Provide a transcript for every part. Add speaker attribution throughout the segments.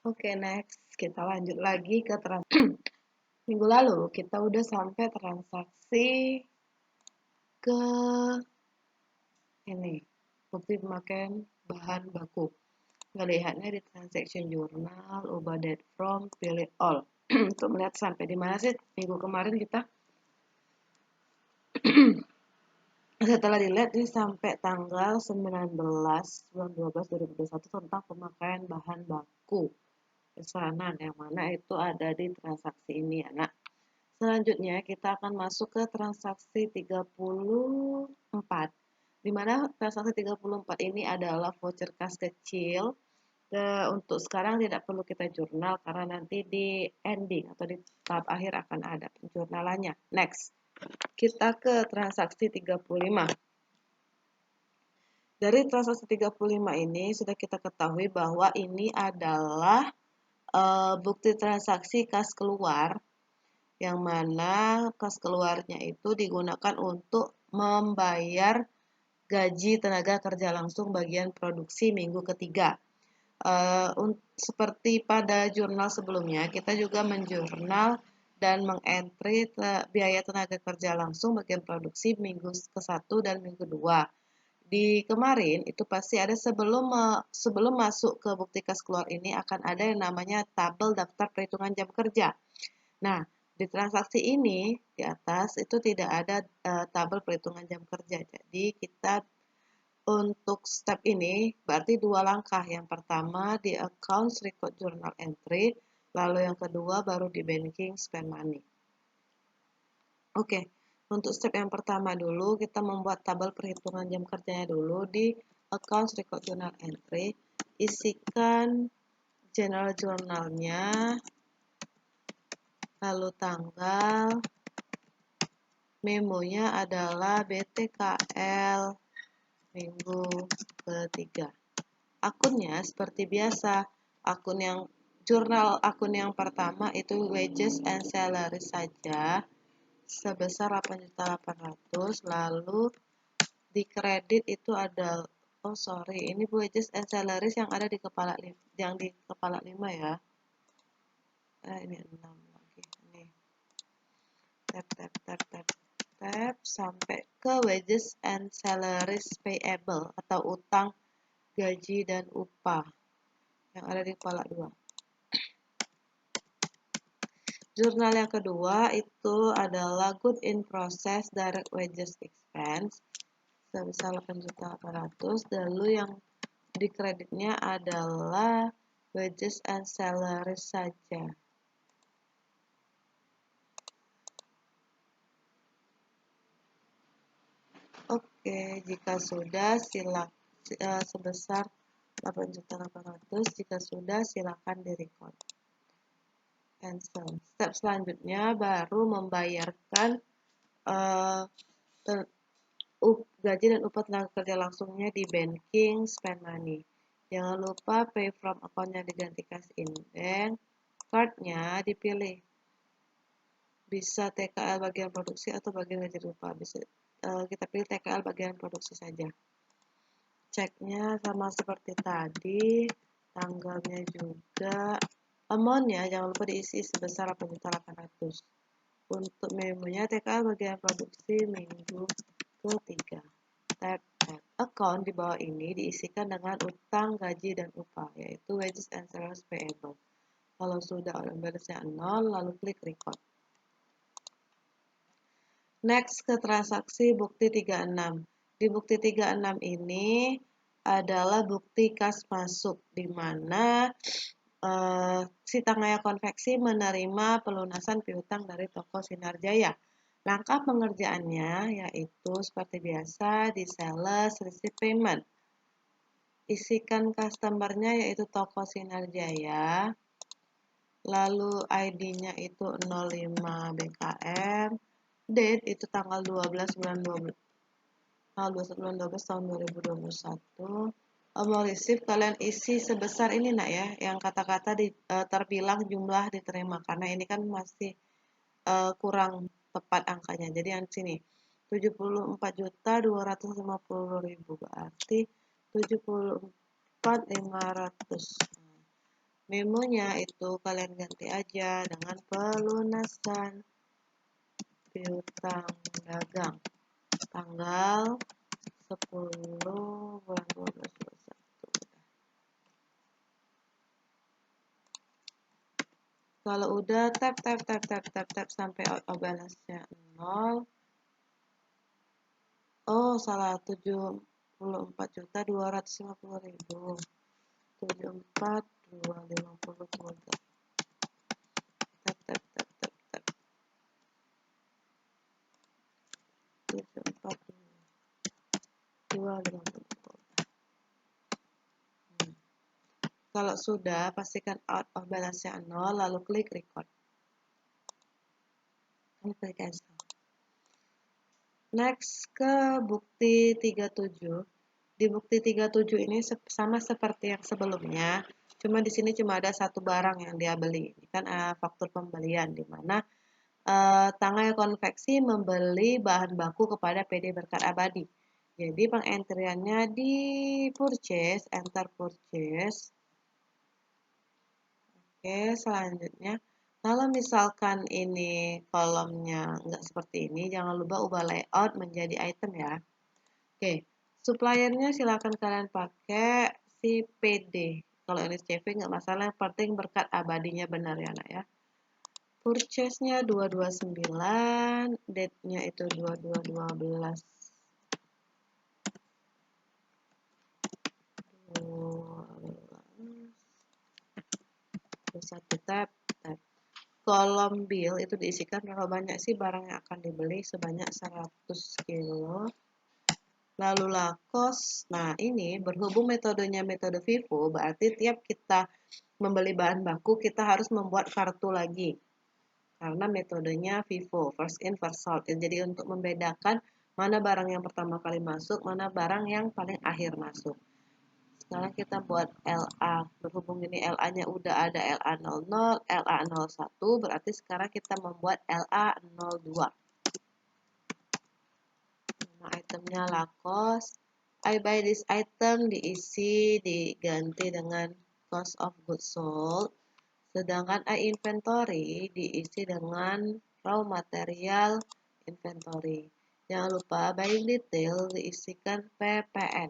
Speaker 1: Oke, next. Kita lanjut lagi ke minggu lalu. Kita udah sampai transaksi ke ini. Bukti pemakaian bahan baku. Ngelihatnya di transaction journal, ubah date from, pilih all. Untuk melihat sampai di mana sih minggu kemarin kita. Setelah dilihat ini sampai tanggal 19 bulan 12 2021 tentang pemakaian bahan baku pesanan yang mana itu ada di transaksi ini ya nak. Selanjutnya kita akan masuk ke transaksi 34 di mana transaksi 34 ini adalah voucher kas kecil. Untuk sekarang tidak perlu kita jurnal karena nanti di ending atau di tahap akhir akan ada penjurnalannya. Next. Kita ke transaksi 35. Dari transaksi 35 ini sudah kita ketahui bahwa ini adalah bukti transaksi kas keluar yang mana kas keluarnya itu digunakan untuk membayar gaji tenaga kerja langsung bagian produksi minggu ketiga. Seperti pada jurnal sebelumnya, kita juga menjurnal dan mengentry biaya tenaga kerja langsung bagian produksi minggu ke-1 dan minggu 2. Di kemarin itu pasti ada sebelum masuk ke bukti kas keluar ini akan ada yang namanya tabel daftar perhitungan jam kerja. Nah, di transaksi ini di atas itu tidak ada tabel perhitungan jam kerja. Jadi kita untuk step ini berarti 2 langkah. Yang pertama di accounts record journal entry, lalu yang kedua baru di banking spend money. Oke, untuk step yang pertama dulu kita membuat tabel perhitungan jam kerjanya dulu di accounts record journal entry. Isikan general journalnya, lalu tanggal, memonya adalah BTKL minggu ketiga. Akunnya seperti biasa, akun yang pertama itu wages and salary saja sebesar 8.800.000, lalu di kredit itu ada ini wages and salaries yang ada di kepala 5 ya. Ini 6 lagi. Ini. Tap sampai ke wages and salaries payable atau utang gaji dan upah yang ada di kepala 2. Jurnal yang kedua itu adalah good in process direct wages expense sebesar 8.800.000. Lalu yang di kreditnya adalah wages and salaries saja. Oke, jika sudah sebesar 8.800.000, jika sudah silakan di-record. Cancel. Step selanjutnya baru membayarkan gaji dan upah tenaga kerja langsungnya di banking spend money. Jangan lupa pay from account-nya diganti cash in bank, card-nya dipilih. Bisa TKL bagian produksi atau bagian gaji dan upah. Bisa kita pilih TKL bagian produksi saja. Ceknya sama seperti tadi, tanggalnya juga. Amount-nya jangan lupa diisi sebesar 8.800.000. Untuk memonya TKL bagian produksi minggu ketiga. Tab account di bawah ini diisikan dengan utang, gaji, dan upah, yaitu wages and salaries payable. Kalau sudah balance-nya 0, lalu klik record. Next ke transaksi bukti 36. Di bukti 36 ini adalah bukti kas masuk, di mana si Tangaya Konveksi menerima pelunasan piutang dari toko Sinar Jaya. Langkah pengerjaannya yaitu seperti biasa di sales receipt payment. Isikan customer-nya yaitu toko Sinar Jaya. Lalu ID-nya itu 05 BKM. Date itu tanggal 12 bulan 12. Tanggal 21 bulan 12 tahun 2021. Mau receive kalian isi sebesar ini nak ya, yang kata-kata terbilang jumlah diterima karena ini kan masih kurang tepat angkanya. Jadi yang sini 74.250.000 berarti 74.500. Memonya itu kalian ganti aja dengan pelunasan piutang dagang tanggal 10 bulan 12 21. Kalau udah tap sampai out of balance-nya 0. Oh, salah, 74.250.000. 74.250. Tap. 74.250. Kalau sudah, pastikan out of balance-nya 0, lalu klik record. Lalu klik cancel. Next ke bukti 37. Di bukti 37 ini sama seperti yang sebelumnya, cuma di sini cuma ada satu barang yang dia beli. Ini kan faktur pembelian di mana Tanggai Konveksi membeli bahan baku kepada PD Berkat Abadi. Jadi pengentriannya di purchase, enter purchase. Oke, selanjutnya kalau misalkan ini kolomnya nggak seperti ini, jangan lupa ubah layout menjadi item ya. Oke, suppliernya silakan kalian pakai si PD. Kalau ini CV nggak masalah, yang penting berkat abadinya benar ya nak ya. Purchase-nya 229, date-nya itu 2212. 1 tab. Kolom bill itu diisikan berapa banyak sih barang yang akan dibeli, sebanyak 100 kilo. Lalu lakos, nah ini berhubung metodenya metode FIFO, berarti tiap kita membeli bahan baku kita harus membuat kartu lagi. Karena metodenya FIFO, first in first out. Jadi untuk membedakan mana barang yang pertama kali masuk, mana barang yang paling akhir masuk. Sekarang kita buat LA. Berhubung ini LA-nya udah ada LA00, LA01, berarti sekarang kita membuat LA02. Nama itemnya Lakos. I buy this item diganti dengan cost of goods sold. Sedangkan I inventory diisi dengan raw material inventory. Jangan lupa buying detail diisikan PPN.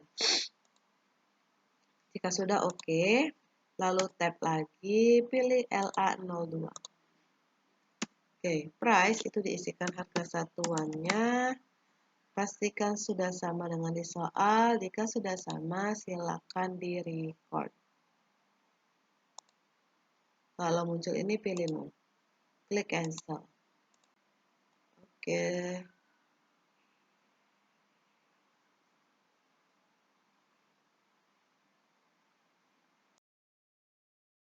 Speaker 1: Jika sudah oke, lalu tab lagi, pilih LA02. Oke, price itu diisikan harga satuannya. Pastikan sudah sama dengan di soal. Jika sudah sama, silakan di record. Kalau muncul ini pilih no. Klik cancel. Oke.